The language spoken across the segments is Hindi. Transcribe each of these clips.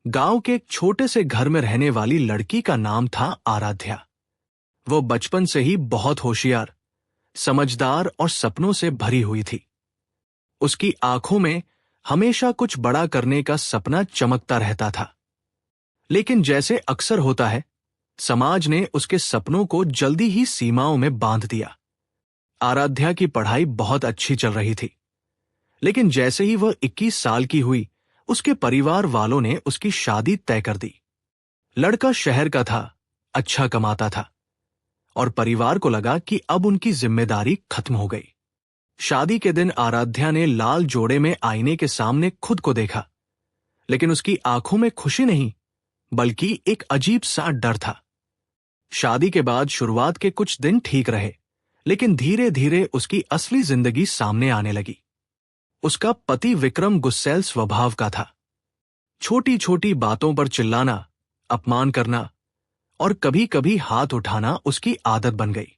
गांव के एक छोटे से घर में रहने वाली लड़की का नाम था आराध्या। वो बचपन से ही बहुत होशियार, समझदार और सपनों से भरी हुई थी। उसकी आंखों में हमेशा कुछ बड़ा करने का सपना चमकता रहता था। लेकिन जैसे अक्सर होता है, समाज ने उसके सपनों को जल्दी ही सीमाओं में बांध दिया। आराध्या की पढ़ाई बहुत अच्छी चल रही थी, लेकिन जैसे ही वह 21 साल की हुई, उसके परिवार वालों ने उसकी शादी तय कर दी। लड़का शहर का था, अच्छा कमाता था, और परिवार को लगा कि अब उनकी जिम्मेदारी खत्म हो गई। शादी के दिन आराध्या ने लाल जोड़े में आईने के सामने खुद को देखा, लेकिन उसकी आंखों में खुशी नहीं, बल्कि एक अजीब सा डर था। शादी के बाद शुरुआत के कुछ दिन ठीक रहे, लेकिन धीरे धीरे उसकी असली जिंदगी सामने आने लगी। उसका पति विक्रम गुस्सैल स्वभाव का था। छोटी छोटी बातों पर चिल्लाना, अपमान करना और कभी कभी हाथ उठाना उसकी आदत बन गई।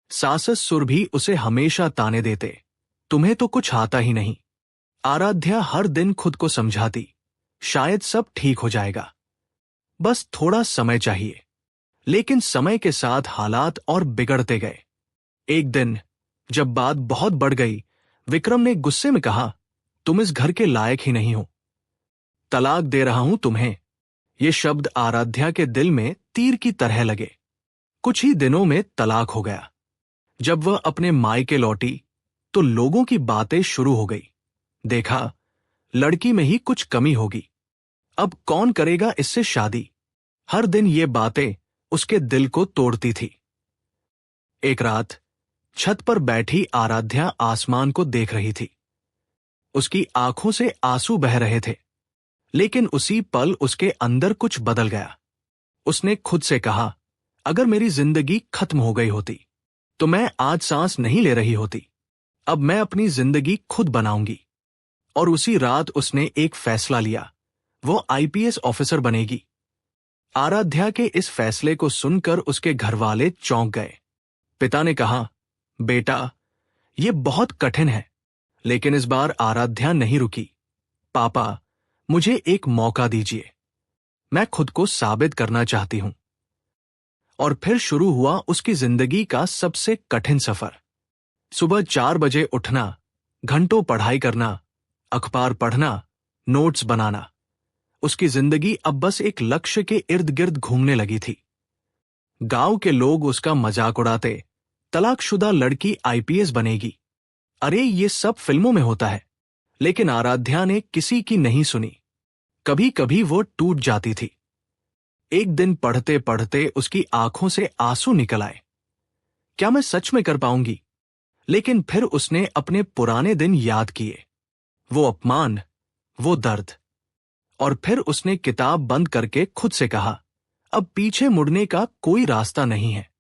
सास-ससुर भी उसे हमेशा ताने देते, तुम्हें तो कुछ आता ही नहीं। आराध्या हर दिन खुद को समझाती, शायद सब ठीक हो जाएगा, बस थोड़ा समय चाहिए। लेकिन समय के साथ हालात और बिगड़ते गए। एक दिन जब बात बहुत बढ़ गई, विक्रम ने गुस्से में कहा, तुम इस घर के लायक ही नहीं हो, तलाक दे रहा हूं तुम्हें। ये शब्द आराध्या के दिल में तीर की तरह लगे। कुछ ही दिनों में तलाक हो गया। जब वह अपने मायके लौटी, तो लोगों की बातें शुरू हो गई। देखा, लड़की में ही कुछ कमी होगी, अब कौन करेगा इससे शादी। हर दिन ये बातें उसके दिल को तोड़ती थी। एक रात छत पर बैठी आराध्या आसमान को देख रही थी। उसकी आंखों से आंसू बह रहे थे, लेकिन उसी पल उसके अंदर कुछ बदल गया। उसने खुद से कहा, अगर मेरी जिंदगी खत्म हो गई होती, तो मैं आज सांस नहीं ले रही होती। अब मैं अपनी जिंदगी खुद बनाऊंगी। और उसी रात उसने एक फैसला लिया, वो आईपीएस ऑफिसर बनेगी। आराध्या के इस फैसले को सुनकर उसके घरवाले चौंक गए। पिता ने कहा, बेटा, ये बहुत कठिन है। लेकिन इस बार आराध्या नहीं रुकी। पापा, मुझे एक मौका दीजिए, मैं खुद को साबित करना चाहती हूं। और फिर शुरू हुआ उसकी जिंदगी का सबसे कठिन सफर। सुबह 4 बजे उठना, घंटों पढ़ाई करना, अखबार पढ़ना, नोट्स बनाना। उसकी जिंदगी अब बस एक लक्ष्य के इर्द गिर्द घूमने लगी थी। गांव के लोग उसका मजाक उड़ाते, तलाकशुदा लड़की आईपीएस बनेगी। अरे ये सब फिल्मों में होता है। लेकिन आराध्या ने किसी की नहीं सुनी। कभी कभी वो टूट जाती थी। एक दिन पढ़ते पढ़ते उसकी आंखों से आंसू निकल आए। क्या मैं सच में कर पाऊंगी? लेकिन फिर उसने अपने पुराने दिन याद किए, वो अपमान, वो दर्द। और फिर उसने किताब बंद करके खुद से कहा, अब पीछे मुड़ने का कोई रास्ता नहीं है।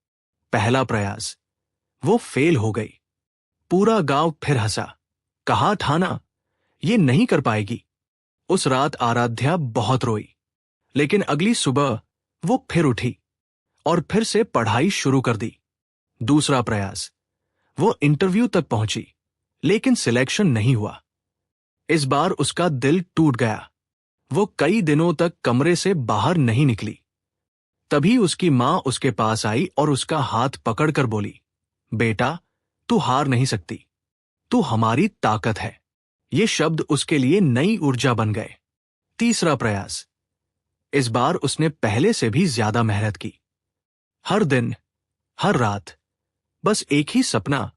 पहला प्रयास, वो फेल हो गई। पूरा गांव फिर हंसा, कहा था ना, ये नहीं कर पाएगी। उस रात आराध्या बहुत रोई, लेकिन अगली सुबह वो फिर उठी और फिर से पढ़ाई शुरू कर दी। दूसरा प्रयास, वो इंटरव्यू तक पहुंची, लेकिन सिलेक्शन नहीं हुआ। इस बार उसका दिल टूट गया। वो कई दिनों तक कमरे से बाहर नहीं निकली। तभी उसकी मां उसके पास आई और उसका हाथ पकड़कर बोली, बेटा, तू हार नहीं सकती, तू हमारी ताकत है। ये शब्द उसके लिए नई ऊर्जा बन गए। तीसरा प्रयास, इस बार उसने पहले से भी ज्यादा मेहनत की। हर दिन, हर रात, बस एक ही सपना,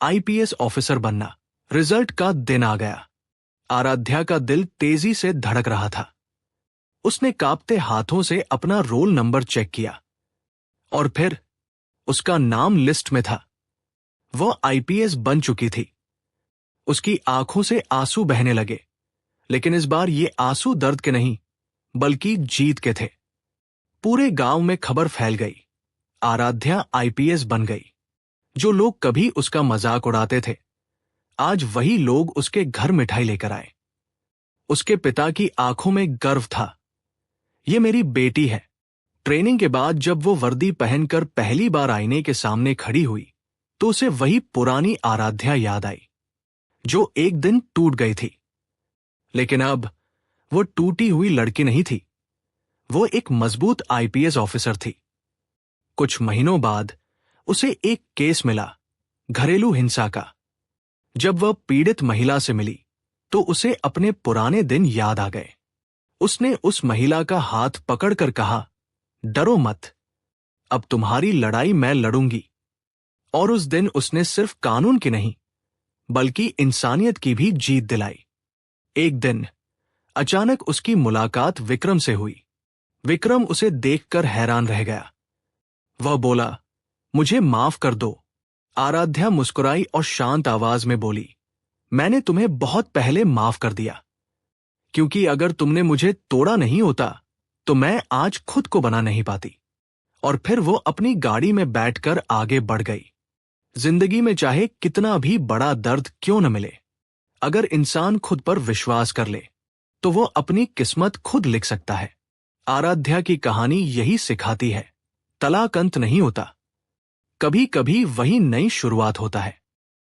आईपीएस ऑफिसर बनना। रिजल्ट का दिन आ गया। आराध्या का दिल तेजी से धड़क रहा था। उसने कांपते हाथों से अपना रोल नंबर चेक किया, और फिर उसका नाम लिस्ट में था। वह आईपीएस बन चुकी थी। उसकी आंखों से आंसू बहने लगे, लेकिन इस बार ये आंसू दर्द के नहीं, बल्कि जीत के थे। पूरे गांव में खबर फैल गई, आराध्या आईपीएस बन गई। जो लोग कभी उसका मजाक उड़ाते थे, आज वही लोग उसके घर मिठाई लेकर आए। उसके पिता की आंखों में गर्व था, ये मेरी बेटी है। ट्रेनिंग के बाद जब वो वर्दी पहनकर पहली बार आईने के सामने खड़ी हुई, तो उसे वही पुरानी आराध्या याद आई, जो एक दिन टूट गई थी। लेकिन अब वो टूटी हुई लड़की नहीं थी, वो एक मजबूत आईपीएस ऑफिसर थी। कुछ महीनों बाद उसे एक केस मिला, घरेलू हिंसा का। जब वह पीड़ित महिला से मिली तो उसे अपने पुराने दिन याद आ गए। उसने उस महिला का हाथ पकड़कर कहा, डरो मत, अब तुम्हारी लड़ाई मैं लड़ूंगी। और उस दिन उसने सिर्फ कानून की नहीं बल्कि इंसानियत की भी जीत दिलाई। एक दिन अचानक उसकी मुलाकात विक्रम से हुई। विक्रम उसे देखकर हैरान रह गया। वह बोला, मुझे माफ कर दो। आराध्या मुस्कुराई और शांत आवाज में बोली, मैंने तुम्हें बहुत पहले माफ कर दिया, क्योंकि अगर तुमने मुझे तोड़ा नहीं होता तो मैं आज खुद को बना नहीं पाती। और फिर वो अपनी गाड़ी में बैठकर आगे बढ़ गई। जिंदगी में चाहे कितना भी बड़ा दर्द क्यों न मिले, अगर इंसान खुद पर विश्वास कर ले तो वो अपनी किस्मत खुद लिख सकता है। आराध्या की कहानी यही सिखाती है, तलाक अंत नहीं होता, कभी कभी वही नई शुरुआत होता है।